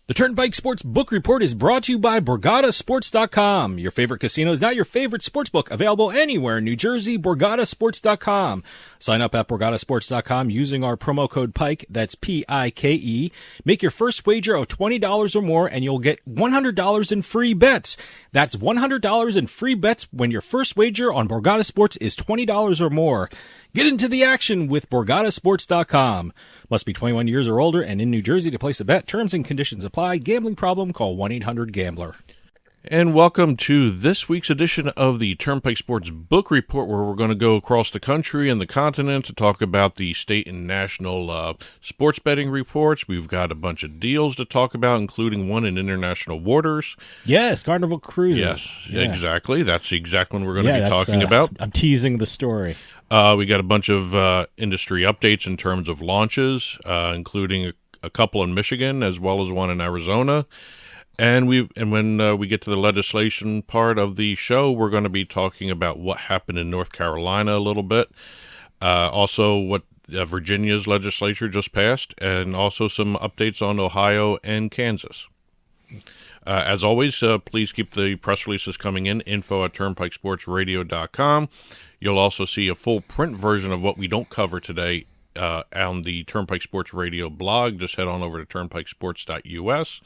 The Turnpike Sports Book Report is brought to you by BorgataSports.com. Your favorite casino is now your favorite sportsbook. Available anywhere in New Jersey, BorgataSports.com. Sign up at BorgataSports.com using our promo code PIKE, that's P-I-K-E. Make your first wager of $20 or more and you'll get $100 in free bets. That's $100 in free bets when your first wager on Borgata Sports is $20 or more. Get into the action with BorgataSports.com. Must be 21 years or older and in New Jersey to place a bet. Terms and conditions apply. Gambling problem? Call 1-800-GAMBLER. And welcome to this week's edition of the Turnpike Sports Book Report, where we're going to go across the country and the continent to talk about the state and national sports betting reports. We've got a bunch of deals to talk about, including one in international waters. Yes, Carnival Cruise. Yes, yeah. Exactly. That's the exact one we're going to be talking about. I'm teasing the story. We got a bunch of industry updates in terms of launches, including a couple in Michigan as well as one in Arizona. And when we get to the legislation part of the show, we're going to be talking about what happened in North Carolina a little bit. Also, what Virginia's legislature just passed, and also some updates on Ohio and Kansas. As always, please keep the press releases coming in, info@turnpikesportsradio.com. You'll also see a full print version of what we don't cover today on the Turnpike Sports Radio blog. Just head on over to turnpikesports.us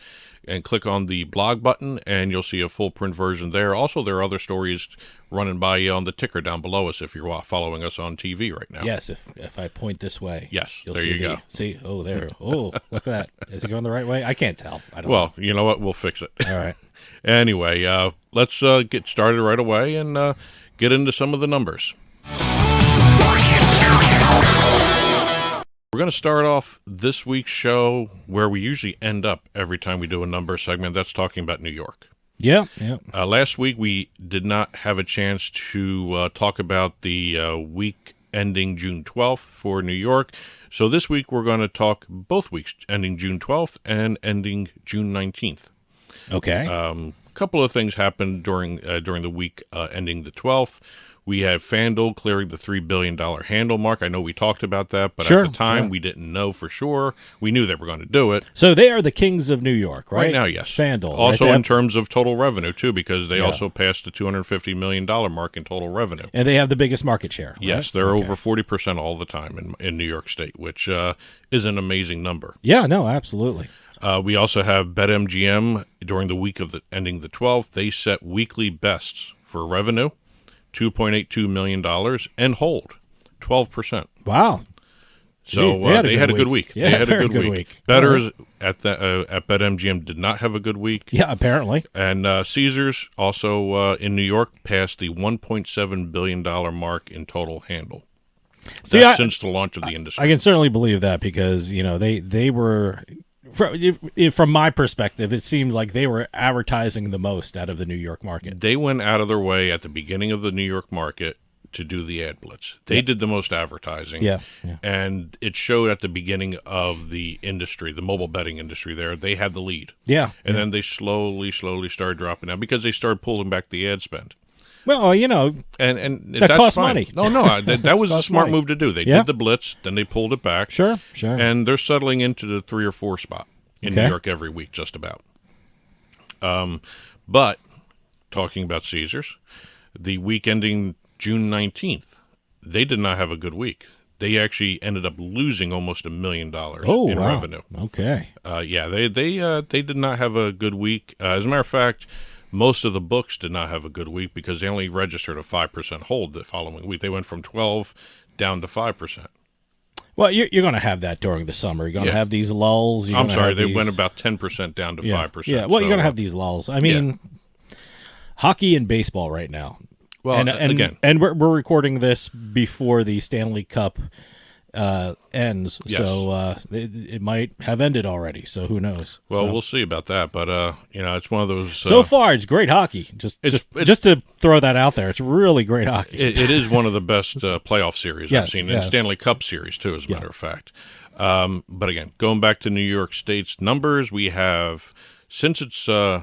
and click on the blog button, and you'll see a full print version there. Also, there are other stories running by you on the ticker down below us if you're following us on TV right now. Yes, if I point this way. Yes, you'll there see you go. See, oh, there. Oh, look at that. Is it going the right way? I can't tell. I don't know. You know what? We'll fix it. All right. Anyway, let's get started right away and get into some of the numbers. We're going to start off this week's show where we usually end up every time we do a number segment. That's talking about New York. Yeah. Last week we did not have a chance to talk about the week ending June 12th for New York. So this week we're going to talk both weeks ending June 12th and ending June 19th. Okay. A couple of things happened during the week ending the 12th. We had FanDuel clearing the $3 billion handle mark. I know we talked about that, but at the time we didn't know for sure. We knew they were going to do it. So they are the kings of New York, right? Right now, yes. FanDuel. Also right? in terms of total revenue, too, because they also passed the $250 million mark in total revenue. And they have the biggest market share, right? Yes, they're over 40% all the time in New York State, which is an amazing number. Yeah, no, absolutely. We also have BetMGM during the week of ending the 12th. They set weekly bests for revenue. $2.82 million, and hold 12%. Wow. So they had a good week. Yeah, they had a good week. Bettors at BetMGM did not have a good week. Yeah, apparently. And Caesars also in New York passed the $1.7 billion mark in total handle. Since the launch of the industry. I can certainly believe that because, they were... From my perspective, it seemed like they were advertising the most out of the New York market. They went out of their way at the beginning of the New York market to do the ad blitz. They did the most advertising. Yeah. And it showed at the beginning of the industry, the mobile betting industry there. They had the lead. Yeah. And then they slowly started dropping out because they started pulling back the ad spend. Well, and that that's costs fine. money. No, that was a smart move to do. They did the blitz, then they pulled it back. Sure. And they're settling into the 3 or 4 spot in New York every week, just about. But talking about Caesars, the week ending June 19th, they did not have a good week. They actually ended up losing almost $1 million in revenue. Okay. They did not have a good week. As a matter of fact, most of the books did not have a good week because they only registered a 5% hold the following week. They went from 12 down to 5%. Well, you're going to have that during the summer. You're going to have these lulls. I'm sorry, they went about 10% down to 5%. Yeah, well, you're going to have these lulls. I mean, hockey and baseball right now. Well, and we're recording this before the Stanley Cup ends, so it might have ended already. So who knows? Well, we'll see about that. But it's one of those. So far, it's great hockey. Just to throw that out there, it's really great hockey. It is one of the best playoff series I've seen, and Stanley Cup series too, as a matter of fact. But again, going back to New York State's numbers, we have since it's the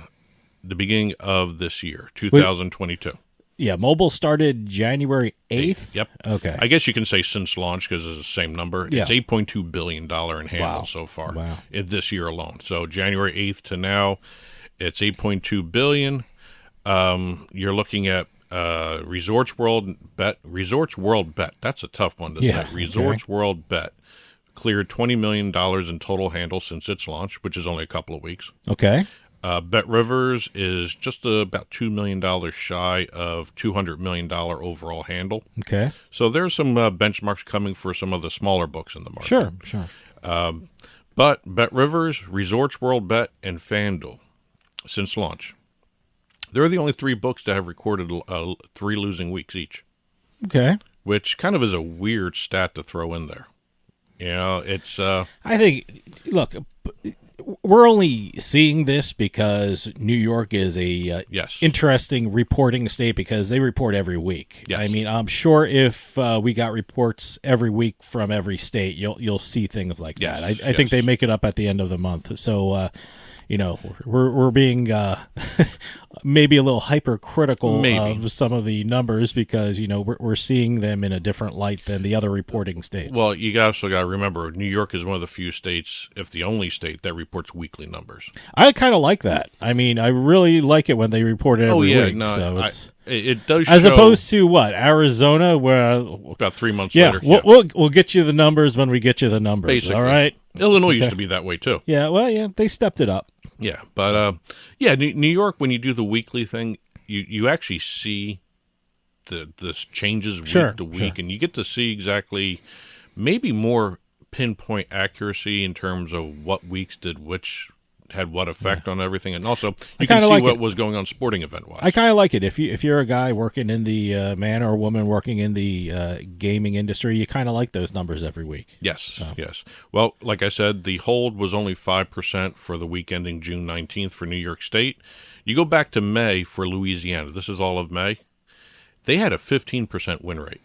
beginning of this year, 2022. Mobile started January 8th. Yep. Okay. I guess you can say since launch because it's the same number. Yeah. It's $8.2 billion in handle so far in this year alone. So January 8th to now, it's $8.2 billion. You're looking at Resorts World Bet. That's a tough one to say. Resorts World Bet cleared $20 million in total handle since its launch, which is only a couple of weeks. Okay. Bet Rivers is just about $2 million shy of $200 million overall handle. Okay. So there's some benchmarks coming for some of the smaller books in the market. Sure. But Bet Rivers, Resorts World Bet, and FanDuel, since launch, they're the only three books that have recorded 3 losing weeks each. Okay. Which kind of is a weird stat to throw in there. You know, it's... I think, look, we're only seeing this because New York is a interesting reporting state because they report every week. Yes. I mean, I'm sure if we got reports every week from every state, you'll see things like that. I think they make it up at the end of the month. So, we're being maybe a little hypercritical of some of the numbers because we're seeing them in a different light than the other reporting states. Well, you also got to remember, New York is one of the few states, if the only state, that reports weekly numbers. I kind of like that. I mean, I really like it when they report it every week. No, so it does. As opposed to what, Arizona, where about 3 months later. We'll get you the numbers when we get you the numbers. Basically. All right. Illinois used to be that way too. Yeah. Well, they stepped it up. Yeah, but New York, when you do the weekly thing, you actually see the changes week to week, and you get to see exactly maybe more pinpoint accuracy in terms of what weeks did which had what effect on everything, and also you can see what was going on sporting event wise. I kind of like it. If you're a guy working in the man or woman working in the gaming industry, you kind of like those numbers every week. Yes. Well, like I said, the hold was only 5% for the week ending June 19th for New York State. You go back to May for Louisiana. This is all of May. They had a 15% win rate.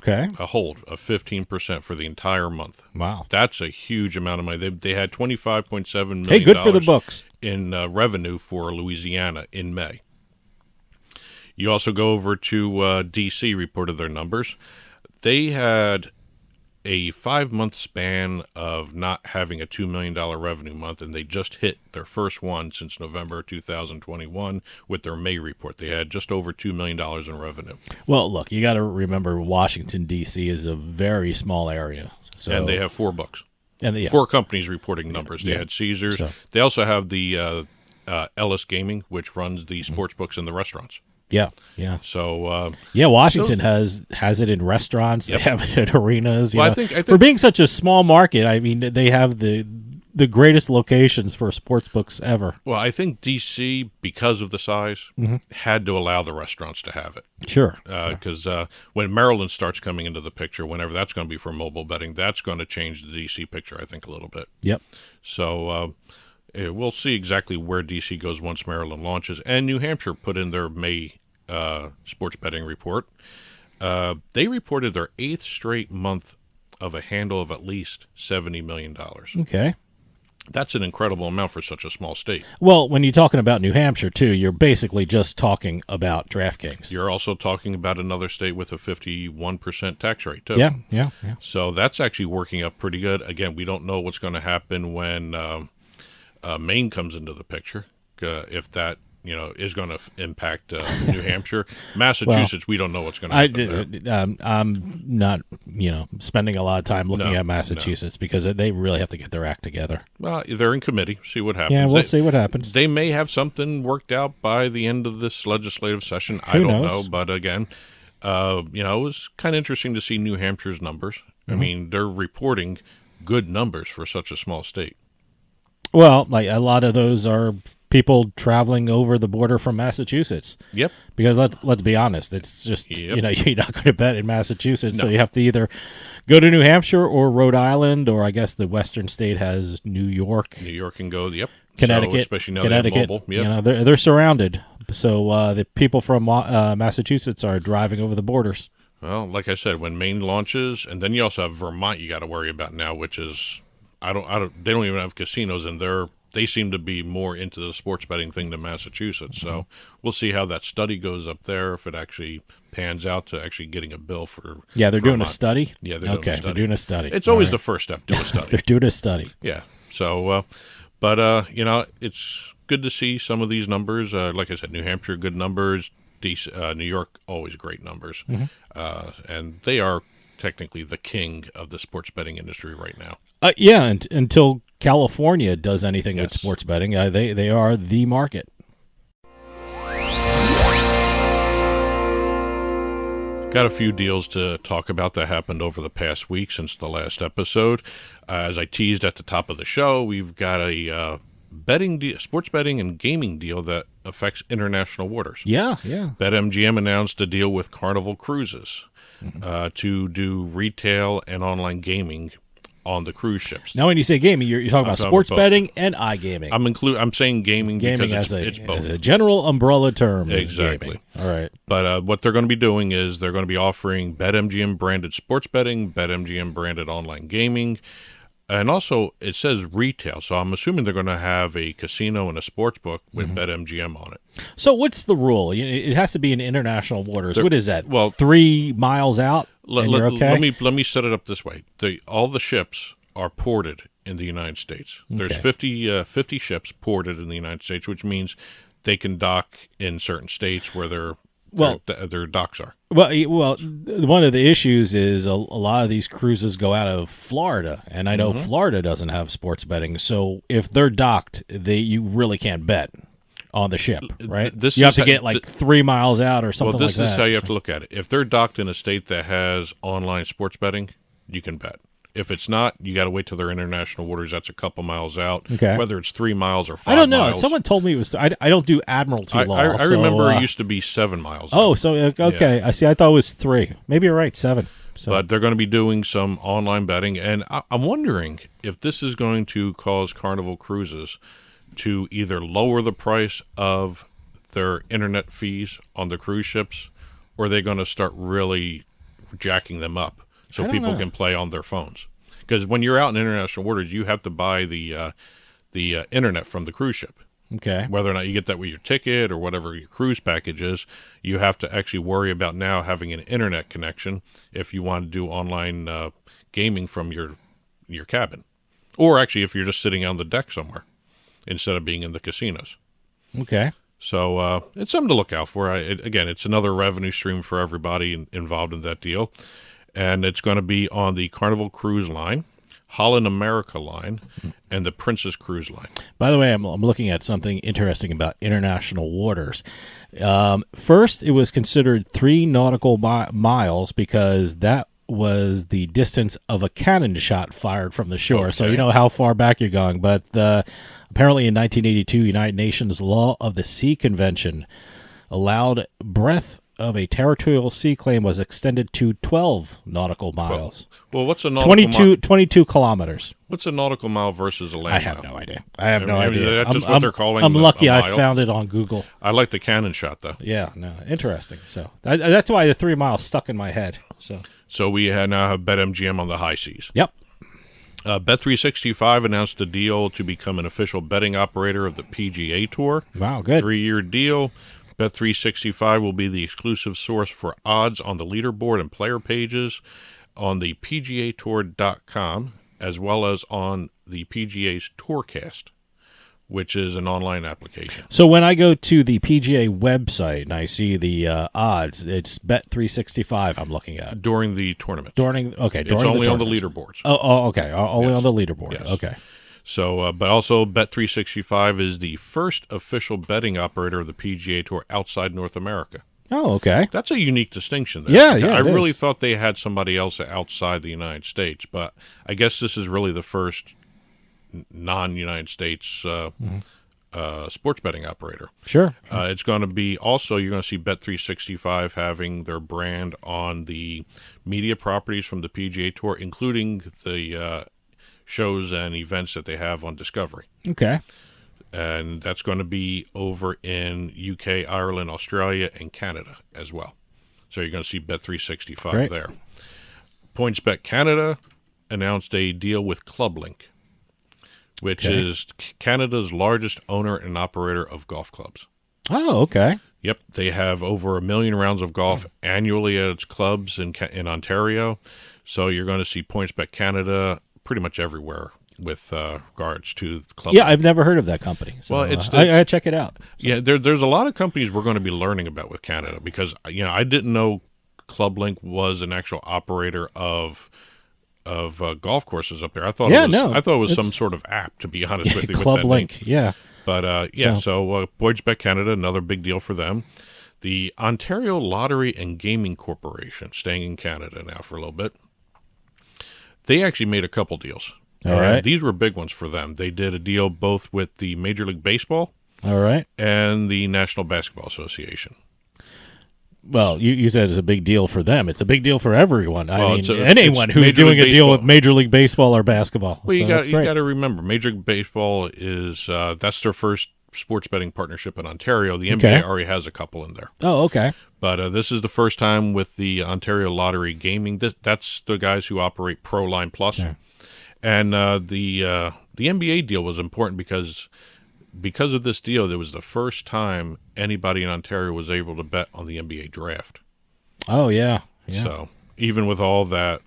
Okay. A hold of 15% for the entire month. Wow. That's a huge amount of money. They had $25.7 million hey, good for the books. In revenue for Louisiana in May. You also go over to D.C., reported their numbers. They had a 5-month span of not having a $2 million revenue month, and they just hit their first one since November 2021 with their May report. They had just over $2 million in revenue. Well, look, you got to remember Washington, D.C. is a very small area. And they have 4 books. And 4 companies reporting numbers. They had Caesars. Sure. They also have the Ellis Gaming, which runs the sportsbooks and the restaurants. Yeah. So Washington has it in restaurants. Yep. They have it in arenas. I think for being such a small market, I mean, they have the greatest locations for sports books ever. Well, I think D.C., because of the size, had to allow the restaurants to have it. Sure. Because when Maryland starts coming into the picture, whenever that's going to be for mobile betting, that's going to change the D.C. picture, I think, a little bit. Yep. So we'll see exactly where D.C. goes once Maryland launches. And New Hampshire put in their May sports betting report. They reported their 8th straight month of a handle of at least $70 million. Okay. That's an incredible amount for such a small state. Well, when you're talking about New Hampshire, too, you're basically just talking about DraftKings. You're also talking about another state with a 51% tax rate, too. Yeah. So that's actually working up pretty good. Again, we don't know what's going to happen when Maine comes into the picture, if that is going to impact New Hampshire. Massachusetts, we don't know what's going to happen there. I'm not, spending a lot of time looking at Massachusetts because they really have to get their act together. Well, they're in committee. See what happens. Yeah, we'll see what happens. They may have something worked out by the end of this legislative session. I don't know. But again, it was kind of interesting to see New Hampshire's numbers. I mean, they're reporting good numbers for such a small state. Well, like a lot of those are people traveling over the border from Massachusetts. Yep. Because let's be honest, it's just you're not going to bet in Massachusetts, so you have to either go to New Hampshire or Rhode Island, or I guess the Western state has New York. New York can go. Yep. Connecticut, so, especially now Connecticut. They have mobile. Yep. They're surrounded. So the people from Massachusetts are driving over the borders. Well, like I said, when Maine launches, and then you also have Vermont you got to worry about now, which is they don't even have casinos, and they're they seem to be more into the sports betting thing than Massachusetts. So we'll see how that study goes up there, if it actually pans out to actually getting a bill for. Yeah, they're doing a study? Yeah, they're doing a study. They're doing a study. It's always the first step, do a study. They're doing a study. Yeah. So, but it's good to see some of these numbers. Like I said, New Hampshire, good numbers. New York, always great numbers. And they are technically the king of the sports betting industry right now. Until California does anything with sports betting, they are the market. Got a few deals to talk about that happened over the past week since the last episode. As I teased at the top of the show, we've got a sports betting and gaming deal that affects international waters. Yeah. BetMGM announced a deal with Carnival Cruises to do retail and online gaming on the cruise ships. Now, when you say gaming, you're talking about sports betting and iGaming. I'm saying gaming because it's both. As a general umbrella term. Exactly. All right. But what they're going to be doing is they're going to be offering BetMGM branded sports betting, BetMGM branded online gaming, and also it says retail. So I'm assuming they're going to have a casino and a sportsbook with BetMGM on it. So what's the rule? It has to be in international waters. What is that? Well, 3 miles out. You're okay? Let me set it up this way. All the ships are ported in the United States. Okay. There's 50 ships ported in the United States, which means they can dock in certain states where their docks are. Well, one of the issues is a lot of these cruises go out of Florida, and I know Florida doesn't have sports betting. So if they're docked, you really can't bet on the ship, right? You have to get 3 miles out or something like that. Well, this is how you have to look at it. If they're docked in a state that has online sports betting, you can bet. If it's not, you got to wait till they're international waters. That's a couple miles out. Okay. Whether it's 3 miles or 5 miles. I don't know. Someone told me it was. I don't do admiralty law. I remember it used to be 7 miles. Oh, so okay. Yeah. I see. I thought it was 3. Maybe you're right. 7. So. But they're going to be doing some online betting, and I'm wondering if this is going to cause Carnival Cruises to either lower the price of their internet fees on the cruise ships, or they're going to start really jacking them up so people can play on their phones. Because when you're out in international waters, you have to buy the internet from the cruise ship. Okay. Whether or not you get that with your ticket or whatever your cruise package is, you have to actually worry about now having an internet connection if you want to do online gaming from your cabin. Or actually if you're just sitting on the deck somewhere instead of being in the casinos. Okay. So it's something to look out for. Again, it's another revenue stream for everybody involved in that deal. And it's going to be on the Carnival Cruise line, Holland America line, and the Princess Cruise line. By the way, I'm looking at something interesting about international waters. First, it was considered 3 nautical miles because that was the distance of a cannon shot fired from the shore. Okay. So you know how far back you're going. But apparently in 1982, United Nations Law of the Sea Convention allowed breadth of a territorial sea claim was extended to 12 nautical miles. Well, what's a nautical mile? 22 kilometers. What's a nautical mile versus a land mile? I have no idea. That's just what they're calling. I'm lucky I found it on Google. I like the cannon shot, though. Yeah, no, interesting. So that's why the 3 miles stuck in my head. So we now have BetMGM on the high seas. Yep. Bet365 announced a deal to become an official betting operator of the PGA Tour. Wow, good. 3-year deal. Bet365 will be the exclusive source for odds on the leaderboard and player pages on the PGAtour.com, as well as on the PGA's Tourcast, which is an online application. So when I go to the PGA website and I see the odds, it's Bet365 I'm looking at. During the tournament. It's only on the leaderboards. Oh, okay. Only on the leaderboard. Yes. Okay. So, but also Bet365 is the first official betting operator of the PGA Tour outside North America. Oh, okay. That's a unique distinction there. Yeah, I really thought they had somebody else outside the United States, but I guess this is really the first non-United States sports betting operator. Sure. It's going to be also, you're going to see Bet365 having their brand on the media properties from the PGA Tour, including the shows and events that they have on Discovery. Okay. And that's going to be over in UK, Ireland, Australia, and Canada as well. So you're going to see Bet365 there. PointsBet Canada announced a deal with ClubLink, which is Canada's largest owner and operator of golf clubs. Oh, okay. Yep, they have over 1 million rounds of golf annually at its clubs in Ontario. So you're going to see PointsBet Canada pretty much everywhere with regards to the club. Yeah, I've never heard of that company. So, well, I check it out. So. Yeah, there's a lot of companies we're going to be learning about with Canada because I didn't know Club Link was an actual operator of golf courses up there. I thought it was some sort of app, to be honest with you. Club with that Link, name. yeah. But so PointsBet Canada, another big deal for them. The Ontario Lottery and Gaming Corporation, staying in Canada now for a little bit. They actually made a couple deals. All right. These were big ones for them. They did a deal both with the Major League Baseball, all right, and the National Basketball Association. Well, you said it's a big deal for them. It's a big deal for everyone. I mean, it's anyone who's doing a deal with Major League Baseball or basketball. Well, you got to remember, Major League Baseball is that's their first sports betting partnership in Ontario. The NBA already has a couple in there. Oh, okay. But this is the first time with the Ontario Lottery Gaming. That's the guys who operate ProLine Plus. Yeah. And the NBA deal was important because of this deal, there was the first time anybody in Ontario was able to bet on the NBA draft. Oh, yeah. So even with all that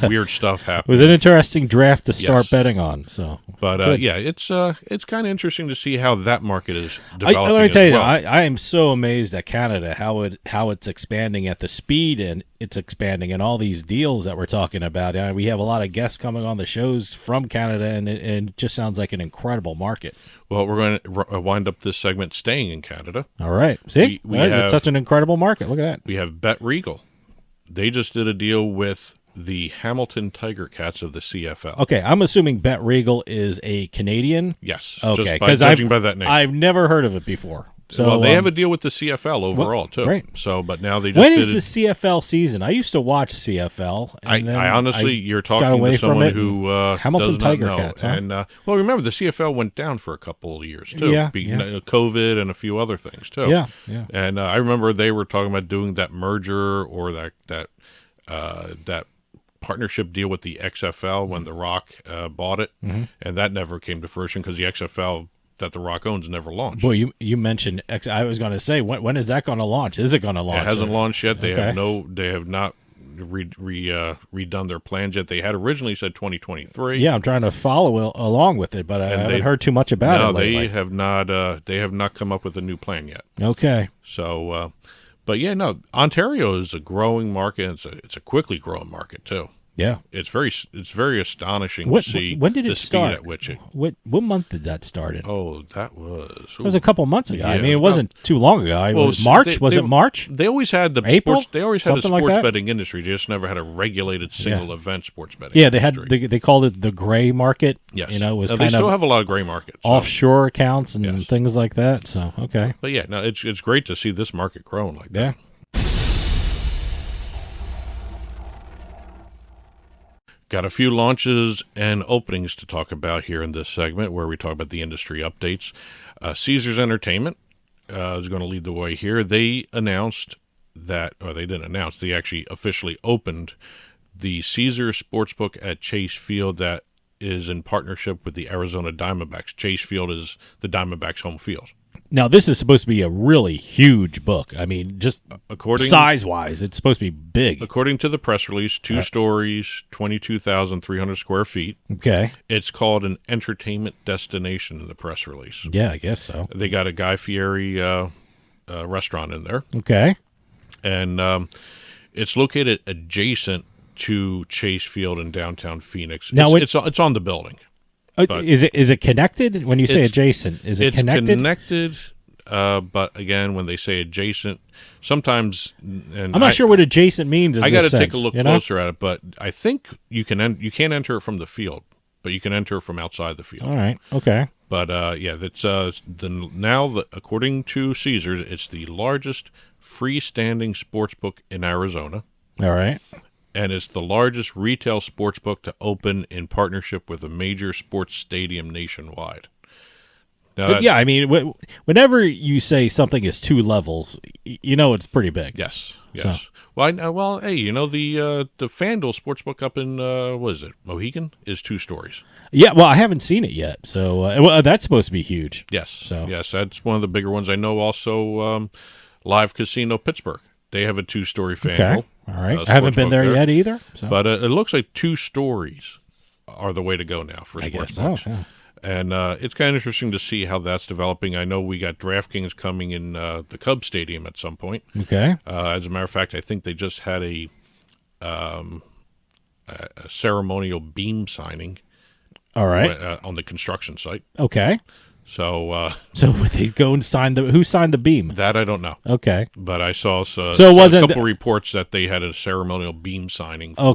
weird stuff happening. It was an interesting draft to start betting on. So, but it's kind of interesting to see how that market is developing. Let me tell you, I am so amazed at Canada, how it's expanding at the speed and it's expanding, and all these deals that we're talking about. We have a lot of guests coming on the shows from Canada, and it just sounds like an incredible market. Well, we're going to wind up this segment staying in Canada. All right. See? It's such an incredible market. Look at that. We have BetRegal. They just did a deal with the Hamilton Tiger Cats of the CFL. Okay, I'm assuming BetRegal is a Canadian? Yes. Okay, because judging by that name. I've never heard of it before. So, they have a deal with the CFL overall, too. Great. So, but now they just When is the CFL season? I used to watch CFL. I honestly, you're talking to someone who Hamilton does Tiger not know. Cats, huh? And, well, remember, the CFL went down for a couple of years, too. Yeah. COVID and a few other things, too. Yeah. And I remember they were talking about doing that merger or that partnership deal with the XFL when The Rock bought it, and that never came to fruition because the XFL that The Rock owns never launched. Boy, you mentioned I was going to say, when is that going to launch? Is it going to launch? It hasn't launched yet. They have not redone their plans yet. They had originally said 2023. Yeah, I'm trying to follow along with it, but I haven't heard too much about it lately. They have not come up with a new plan yet. Okay. So, but yeah, no, Ontario is a growing market. It's a quickly growing market too. Yeah, it's very astonishing to see. When did it start? At which what month did that start in? Oh, that was. It was a couple months ago. Yeah, I mean, it wasn't too long ago. It was March. Was it March? They always had the April? sports. They always had a sports like betting industry. They just never had a regulated single event sports betting. Yeah, industry. they called it the gray market. Yes, they still have a lot of gray markets, offshore accounts and things like that. So okay, but yeah, no, it's great to see this market growing like that. Got a few launches and openings to talk about here in this segment where we talk about the industry updates. Caesars Entertainment is going to lead the way here. They announced that, or they didn't announce, they actually officially opened the Caesars Sportsbook at Chase Field that is in partnership with the Arizona Diamondbacks. Chase Field is the Diamondbacks' home field. Now, this is supposed to be a really huge book. I mean, just size-wise, it's supposed to be big. According to the press release, 2 stories, 22,300 square feet. Okay. It's called an entertainment destination in the press release. Yeah, I guess so. They got a Guy Fieri restaurant in there. Okay. And it's located adjacent to Chase Field in downtown Phoenix. Now, it's on the building. Is it connected? When you say adjacent, is it connected? It's connected, but again, when they say adjacent, sometimes I'm not sure what adjacent means. I got to take a look closer at it, but I think you can't enter it from the field, but you can enter it from outside the field. All right, okay. But that's according to Caesars, it's the largest freestanding sportsbook in Arizona. All right. And it's the largest retail sports book to open in partnership with a major sports stadium nationwide. Now, I mean, whenever you say something is 2 levels, it's pretty big. Yes. So. Well, hey, the FanDuel Sportsbook up in what is it, Mohegan, is 2 stories. Yeah, well, I haven't seen it yet, so that's supposed to be huge. Yes, yes, that's one of the bigger ones. I know also Live Casino Pittsburgh. They have a 2-story FanDuel. Okay, all right. I haven't been there yet either. So. But it looks like 2 stories are the way to go now for sportsbooks. I guess so, yeah. And it's kind of interesting to see how that's developing. I know we got DraftKings coming in the Cubs Stadium at some point. Okay. As a matter of fact, I think they just had a ceremonial beam signing. All right. On the construction site. Okay. So they go and sign who signed the beam? That I don't know. Okay. But I saw it wasn't a couple reports that they had a ceremonial beam signing for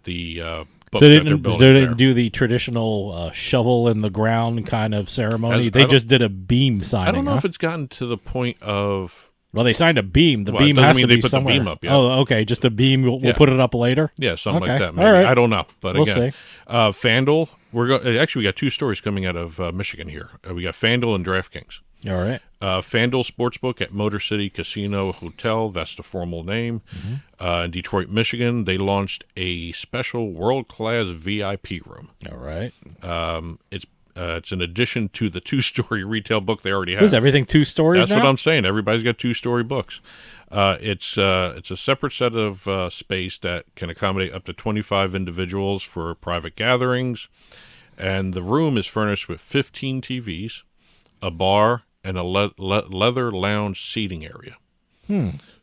the book so they that they're building they didn't do the traditional shovel in the ground kind of ceremony. They just did a beam signing. I don't know if it's gotten to the point of. Well, they signed a beam. The beam has to be somewhere. The beam up yet. Oh, okay. Just a beam. We'll put it up later. Yeah, something like that. Maybe. All right. I don't know, but we'll again, see. FanDuel. Actually, we got 2 stories coming out of Michigan here. We got FanDuel and DraftKings. All right. FanDuel Sportsbook at Motor City Casino Hotel. That's the formal name. Mm-hmm. In Detroit, Michigan, they launched a special world-class VIP room. All right. It's an addition to the 2-story retail book they already have. Is everything 2 stories That's now? what I'm saying. Everybody's got 2-story books. It's a separate set of space that can accommodate up to 25 individuals for private gatherings. And the room is furnished with 15 TVs, a bar, and a leather lounge seating area.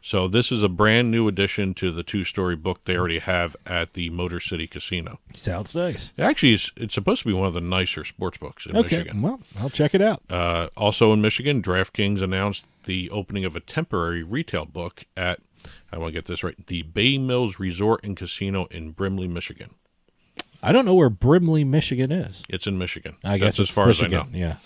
So this is a brand new addition to the 2-story book they already have at the Motor City Casino. Sounds nice. Actually, it's supposed to be one of the nicer sports books in Michigan. Well, I'll check it out. Also in Michigan, DraftKings announced the opening of a temporary retail book at, I want to get this right, the Bay Mills Resort and Casino in Brimley, Michigan. I don't know where Brimley, Michigan is. It's in Michigan. I guess that's as far Michigan, as I know. Yeah.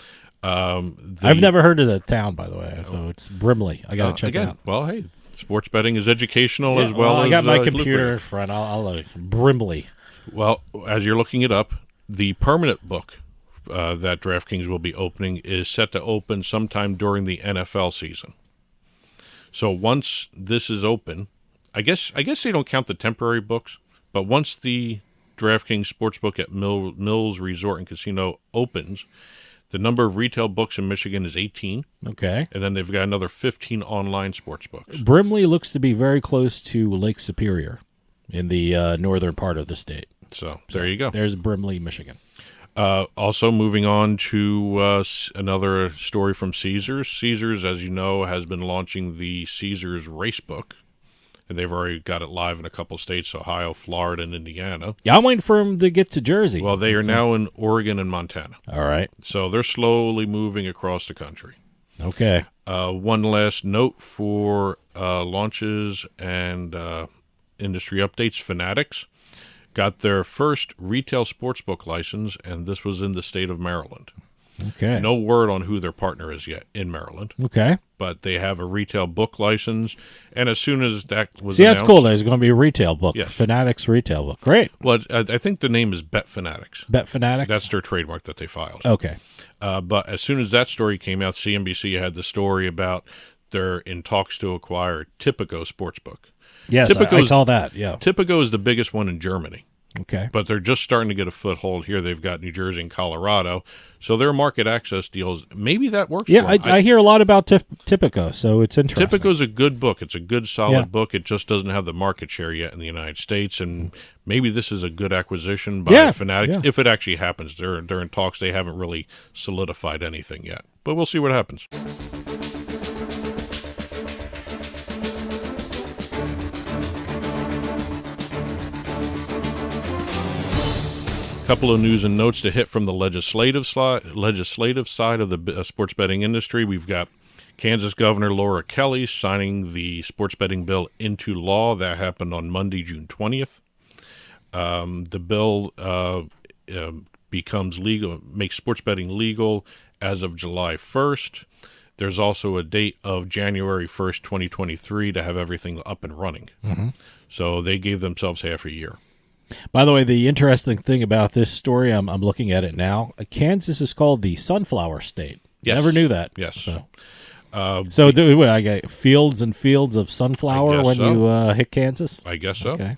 I've never heard of the town, by the way. So it's Brimley. I got to check it out. Well, hey, sports betting is educational as well as I got my computer in lucrative. front. I'll Brimley. Well, as you're looking it up, the permanent book that DraftKings will be opening is set to open sometime during the NFL season. So once this is open, I guess they don't count the temporary books, but once the DraftKings Sportsbook at Mills Resort and Casino opens, the number of retail books in Michigan is 18. Okay. And then they've got another 15 online sports books. Brimley looks to be very close to Lake Superior in the northern part of the state. So there you go. There's Brimley, Michigan. Also, moving on to another story from Caesars. Caesars, as you know, has been launching the Caesars Race Book. And they've already got it live in a couple states, Ohio, Florida, and Indiana. Yeah, I'm waiting for them to get to Jersey. Well, they are now in Oregon and Montana. All right. So they're slowly moving across the country. Okay. One last note for launches and industry updates. Fanatics got their first retail sportsbook license, and this was in the state of Maryland. Okay. No word on who their partner is yet in Maryland. Okay. But they have a retail book license, and as soon as that was announced, that's cool. There's going to be a retail book. Yes. Fanatics retail book. Great. Well, I think the name is Bet Fanatics. Bet Fanatics? That's their trademark that they filed. Okay. But as soon as that story came out, CNBC had the story about they're in talks to acquire Tipico Sportsbook. Yes, I saw that, yeah. Tipico is the biggest one in Germany. Okay. But they're just starting to get a foothold here. They've got New Jersey and Colorado. So their market access deals, maybe that works for them. I hear a lot about Tipico, so it's interesting. Tipico's a good book. It's a good, solid book. It just doesn't have the market share yet in the United States, and maybe this is a good acquisition by Fanatics. If it actually happens. They're in talks. They haven't really solidified anything yet. But we'll see what happens. Couple of news and notes to hit from the legislative side of the sports betting industry. We've got Kansas Governor Laura Kelly signing the sports betting bill into law. That happened on Monday, June 20th. The bill becomes legal, makes sports betting legal as of July 1st. There's also a date of January 1st, 2023 to have everything up and running. Mm-hmm. So they gave themselves half a year. By the way, the interesting thing about this story, I'm looking at it now, Kansas is called the Sunflower State. Yes. Never knew that. Yes. So. So I get fields and fields of sunflower when you hit Kansas? I guess so. Okay.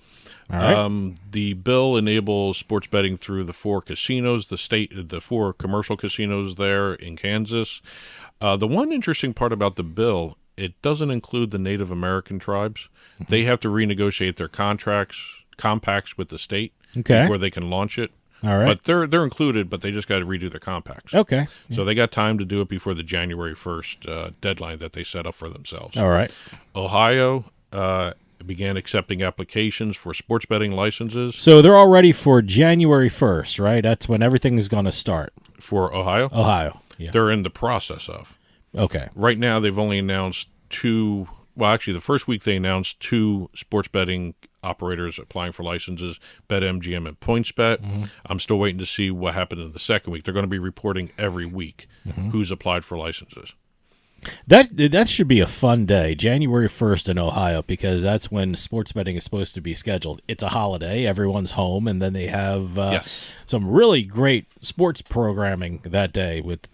All right. The bill enables sports betting through the 4 casinos, the 4 commercial casinos there in Kansas. The one interesting part about the bill, it doesn't include the Native American tribes. Mm-hmm. They have to renegotiate their compacts with the state before they can launch it. All right. But they're included, but they just got to redo their compacts. Okay. So they got time to do it before the January 1st deadline that they set up for themselves. All right. Ohio began accepting applications for sports betting licenses. So they're all ready for January 1st, right? That's when everything is going to start. For Ohio? Ohio, yeah. They're in the process of. Okay. Right now, they've only announced 2. Well, actually, the first week they announced 2 sports betting operators applying for licenses, BetMGM and PointsBet. Mm-hmm. I'm still waiting to see what happened in the second week. They're going to be reporting every week who's applied for licenses. That should be a fun day, January 1st in Ohio, because that's when sports betting is supposed to be scheduled. It's a holiday. Everyone's home, and then they have some really great sports programming that day with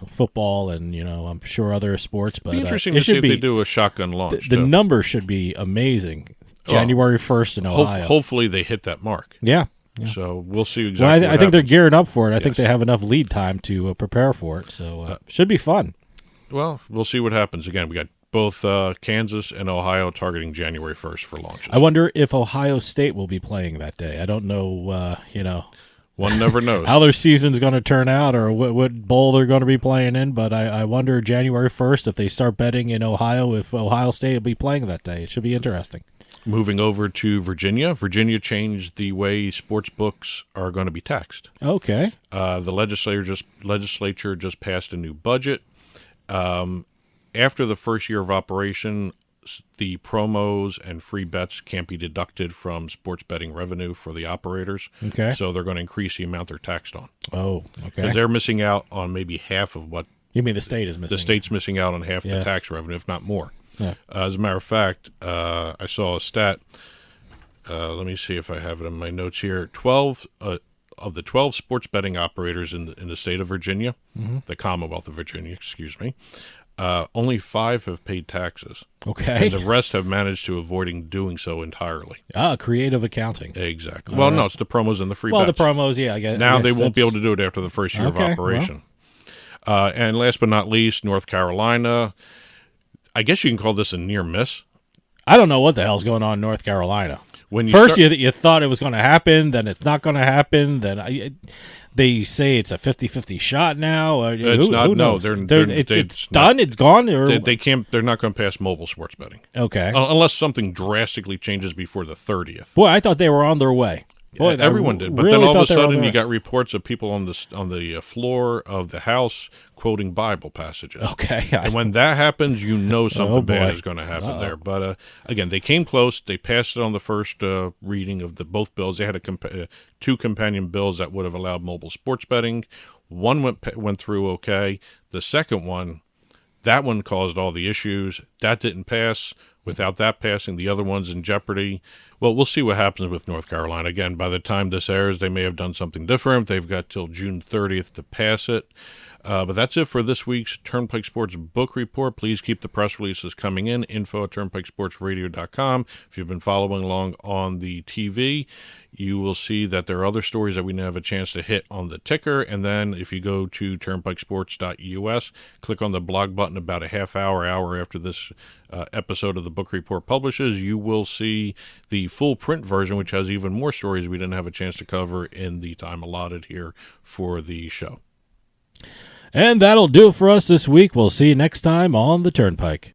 football and, I'm sure other sports. But it'd be interesting to see if they do a shotgun launch. The number should be amazing. January 1st in Ohio. Hopefully they hit that mark. Yeah. So we'll see exactly Well, I think they're gearing up for it. I think they have enough lead time to prepare for it. So should be fun. Well, we'll see what happens. Again, we got both Kansas and Ohio targeting January 1st for launches. I wonder if Ohio State will be playing that day. I don't know, One never knows how their season's going to turn out or what bowl they're going to be playing in, but I wonder January 1st if they start betting in Ohio, if Ohio State will be playing that day. It should be interesting. Moving over to Virginia. Virginia changed the way sports books are going to be taxed. Okay. The legislature just passed a new budget. After the first year of operation, the promos and free bets can't be deducted from sports betting revenue for the operators. Okay. So they're going to increase the amount they're taxed on. Oh, okay. Because they're missing out on maybe half of what... You mean the state is missing? The state's missing out on half the tax revenue, if not more. Yeah. As a matter of fact, I saw a stat. Let me see if I have it in my notes here. 12 of the 12 sports betting operators in the state of Virginia, the Commonwealth of Virginia, excuse me, only 5 have paid taxes. Okay. And the rest have managed to avoiding doing so entirely. Creative accounting. Exactly. Well, no, it's the promos and the free bets. Well, the promos, yeah. I guess, now they won't be able to do it after the first year of operation. Well. And last but not least, North Carolina. I guess you can call this a near miss. I don't know what the hell's going on in North Carolina. When you thought it was going to happen, then it's not going to happen. Then they say it's a 50-50 shot now. It's not. Who knows? It's done. It's gone. Or they can't. They're not going to pass mobile sports betting. Okay. Unless something drastically changes before the 30th. Boy, I thought they were on their way. Boy, everyone did, but really then all of a sudden you got reports of people on the floor of the House quoting Bible passages. Okay, and when that happens, something bad is going to happen there. But again, they came close. They passed it on the first reading of both bills. They had 2 companion bills that would have allowed mobile sports betting. One went through okay. The second one, that one caused all the issues. That didn't pass. Without that passing, the other one's in jeopardy. Well, we'll see what happens with North Carolina. Again, by the time this airs, they may have done something different. They've got till June 30th to pass it. But that's it for this week's Turnpike Sports Book Report. Please keep the press releases coming in, info@turnpikesportsradio.com. If you've been following along on the TV, you will see that there are other stories that we didn't have a chance to hit on the ticker. And then if you go to turnpikesports.us, click on the blog button about a hour after this episode of the Book Report publishes, you will see the full print version, which has even more stories we didn't have a chance to cover in the time allotted here for the show. And that'll do it for us this week. We'll see you next time on the Turnpike.